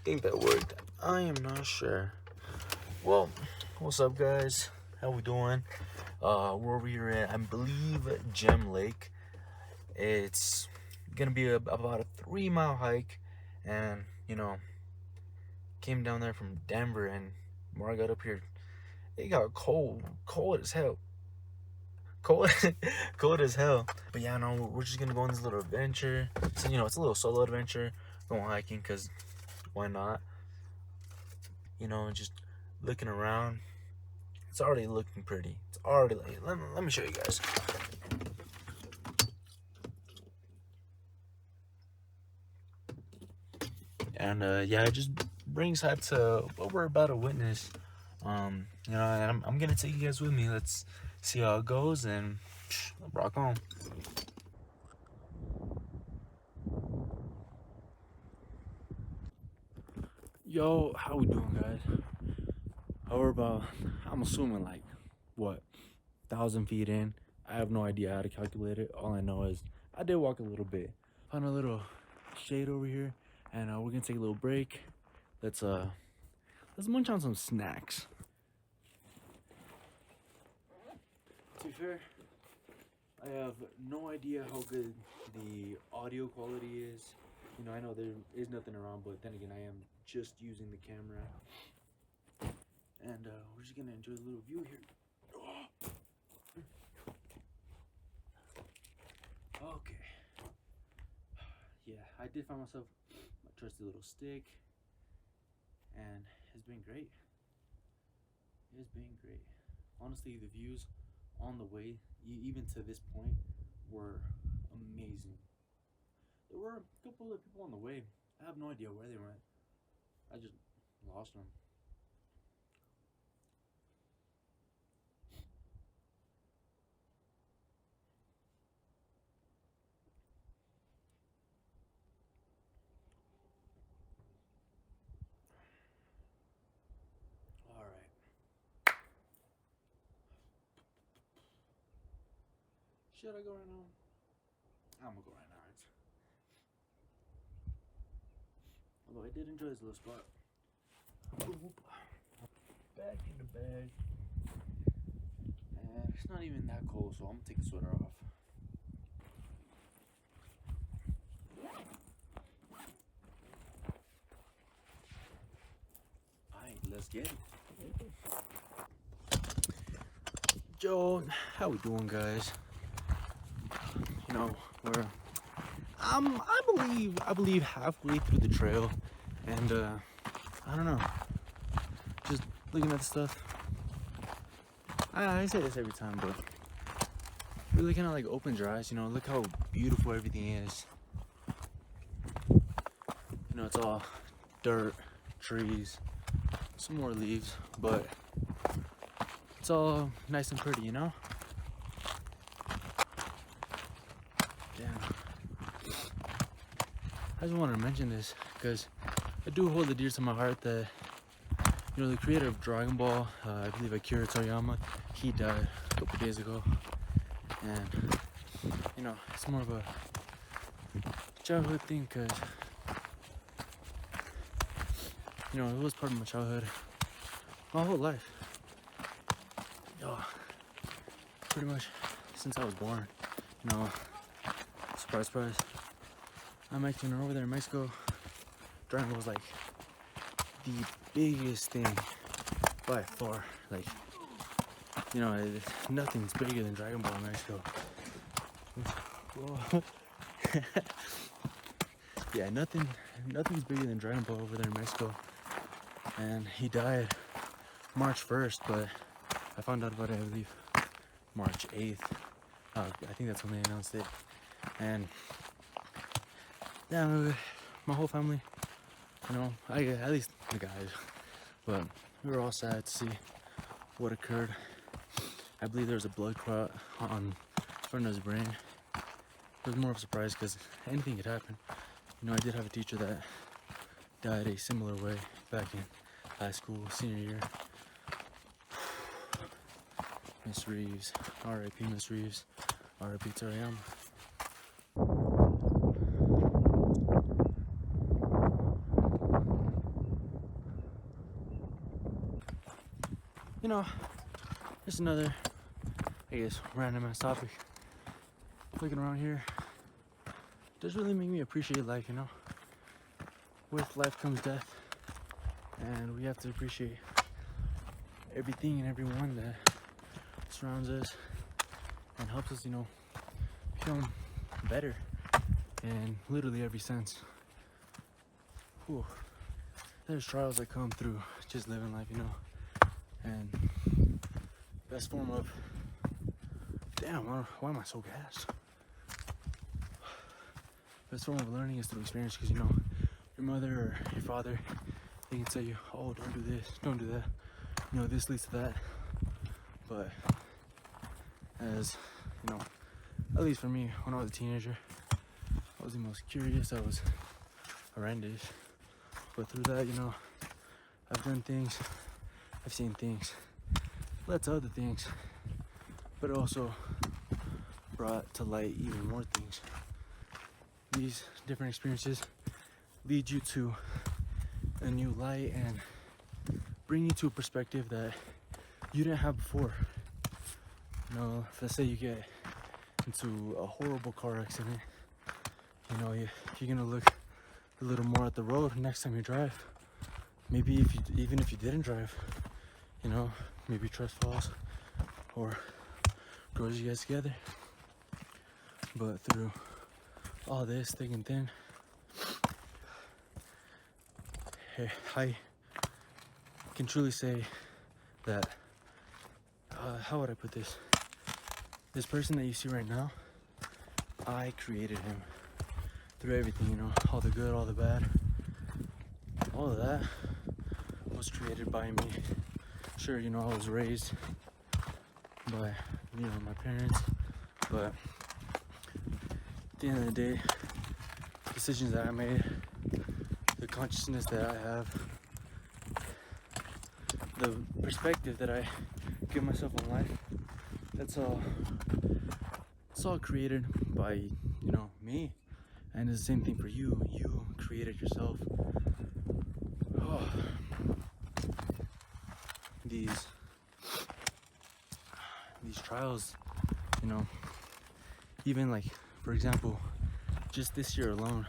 think that worked. I am not sure. Well, what's up, guys? How we doing? We're over here at, I believe, Gem Lake. It's gonna be about a 3-mile hike, and came down there from Denver, and when I got up here, it got cold as hell. Cold, cold as hell. But yeah, no, we're just gonna go on this little adventure. So it's a little solo adventure, going hiking, cause why not? Just looking around. It's already looking pretty. It's already let me show you guys. And yeah, it just brings hype to what we're about to witness. And I'm gonna take you guys with me. Let's see how it goes and rock on. Yo, how we doing, guys? We're about, I'm assuming, like, what, 1,000 feet in. I have no idea how to calculate it. All I know is I did walk a little bit. Found a little shade over here, and we're gonna take a little break. Let's munch on some snacks. To be fair, I have no idea how good the audio quality is. I know there is nothing around, but then again, I am just using the camera. And we're just gonna enjoy the little view here. Okay. Yeah, I did find myself my trusty little stick, and it's been great. It's been great. Honestly, the views on the way, even to this point, were amazing. There were a couple of people on the way. I have no idea where they went. I just lost them. Should I go right now? I'm gonna go right now. Although I did enjoy this little spot. Back in the bag. And it's not even that cold, so I'm gonna take the sweater off. Alright, let's get it. Yo, how we doing, guys? We're I believe halfway through the trail, and I don't know, just looking at the stuff. I say this every time, but really kind of like opens your eyes. Look how beautiful everything is. It's all dirt, trees, some more leaves, but it's all nice and pretty, Yeah. I just wanted to mention this because I do hold it dear to my heart that, the creator of Dragon Ball, I believe Akira Toriyama, he died a couple days ago. And, it's more of a childhood thing because, it was part of my childhood, my whole life. Pretty much since I was born, surprise, surprise. I'm Mexican, over there in Mexico, Dragon Ball was like the biggest thing by far. Like, nothing's bigger than Dragon Ball in Mexico. Yeah, nothing's bigger than Dragon Ball over there in Mexico. And he died March 1st, but I found out about it, I believe, March 8th. I think that's when they announced it. And yeah, my whole family, at least the guys, but we were all sad to see what occurred. I believe there was a blood clot on front of his brain. It was more of a surprise because anything could happen. I did have a teacher that died a similar way back in high school, senior year. Miss Reeves, R.I.P. Miss Reeves, R.I.P. Toriyama. you know, just another, I guess, random ass topic. Looking around here does really make me appreciate life, you know. With life comes death, and we have to appreciate everything and everyone that surrounds us and helps us, you know, become better in literally every sense. Whew. There's trials that come through just living life, you know, and best form of, damn, why am I so gassed? Best form of learning is through experience, because, you know, your mother or your father, they can tell you, oh, don't do this, don't do that, you know, this leads to that. But as, you know, at least for me, when I was a teenager, I was the most curious, I was horrendous. But through that, you know, I've done things, I've seen things, led to other things, but it also brought to light even more things. These different experiences lead you to a new light and bring you to a perspective that you didn't have before. You know, if let's say you get into a horrible car accident, you know, you're gonna look a little more at the road next time you drive. Maybe even if you didn't drive, you know, maybe trust falls or grows you guys together. But through all this thick and thin, I can truly say that, how would I put this? This person that you see right now, I created him through everything, you know, all the good, all the bad. All of that was created by me. Sure, you know, I was raised by, you know, my parents, but at the end of the day, decisions that I made, the consciousness that I have, the perspective that I give myself on life, it's all created by, you know, me. And it's the same thing for you. You created yourself. Oh. These trials, you know, even like, for example, just this year alone,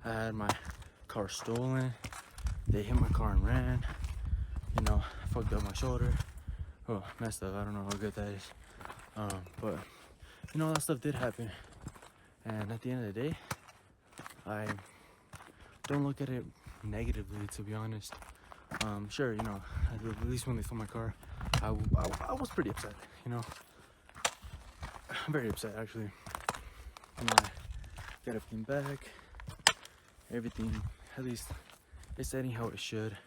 I had my car stolen. They hit my car and ran. You know, I fucked up my shoulder. Oh, messed up. I don't know how good that is. But you know, that stuff did happen. And at the end of the day, I don't look at it negatively, to be honest. Sure, you know, at least when they stole my car, I was pretty upset, you know. I'm very upset, actually. You know, I got everything back. Everything, at least, it's heading how it should.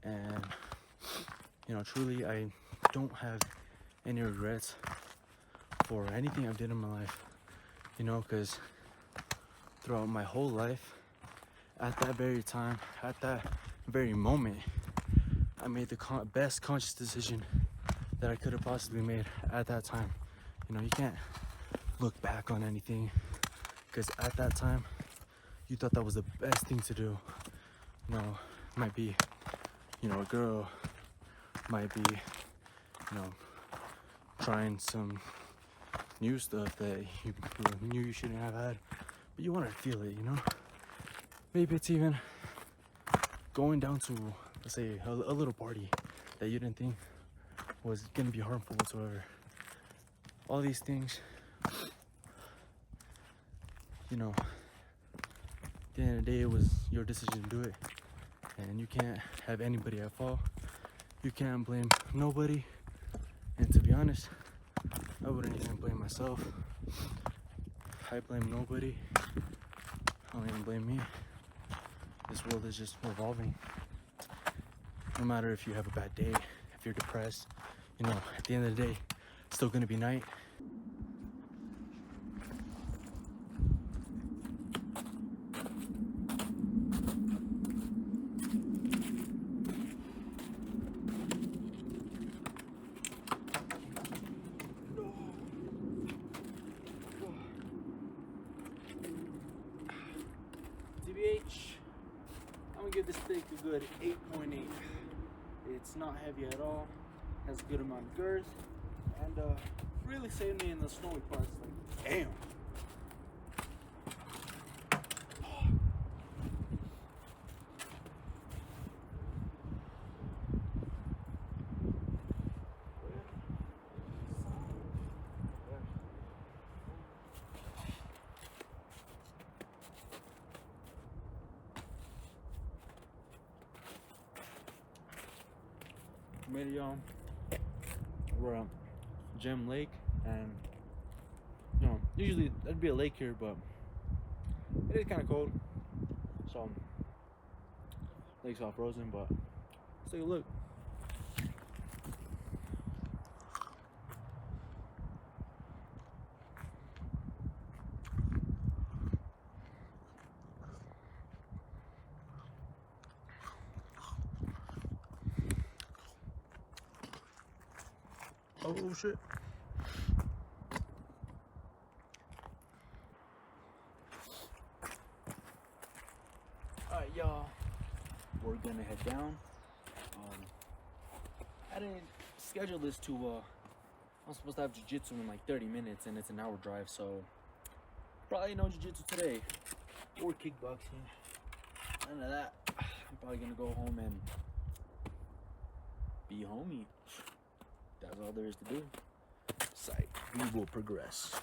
And, you know, truly, I don't have any regrets for anything I've did in my life, you know, because throughout my whole life, at that very time, at that very moment, I made the best conscious decision that I could have possibly made at that time. You know, you can't look back on anything, because at that time, you thought that was the best thing to do. You know, might be, you know, a girl, might be, you know, trying some new stuff that you knew you shouldn't have had, but you want to feel it, you know. Maybe it's even going down to, let's say, a little party that you didn't think was gonna be harmful whatsoever. All these things, you know, at the end of the day, it was your decision to do it, and you can't have anybody at fault. You can't blame nobody, and to be honest, I wouldn't even blame myself. I blame nobody. I don't even blame me. This world is just revolving. No matter if you have a bad day, if you're depressed, you know, at the end of the day, it's still gonna be night. TBH, I'm gonna give this steak a good 8.8. It's not heavy at all, has a good amount of girth, and really saved me in the snowy parts. Like, damn. Made it, y'all. We're at Gem Lake, and you know, usually there'd be a lake here, but it is kind of cold, so lake's all frozen. But let's take a look. Oh shit. Alright, y'all. We're gonna head down. I didn't schedule this to I'm supposed to have jiu-jitsu in like 30 minutes and it's an hour drive, so probably no jiu-jitsu today. Or kickboxing. None of that. I'm probably gonna go home and be homey. That's all there is to do. Sight. We will progress.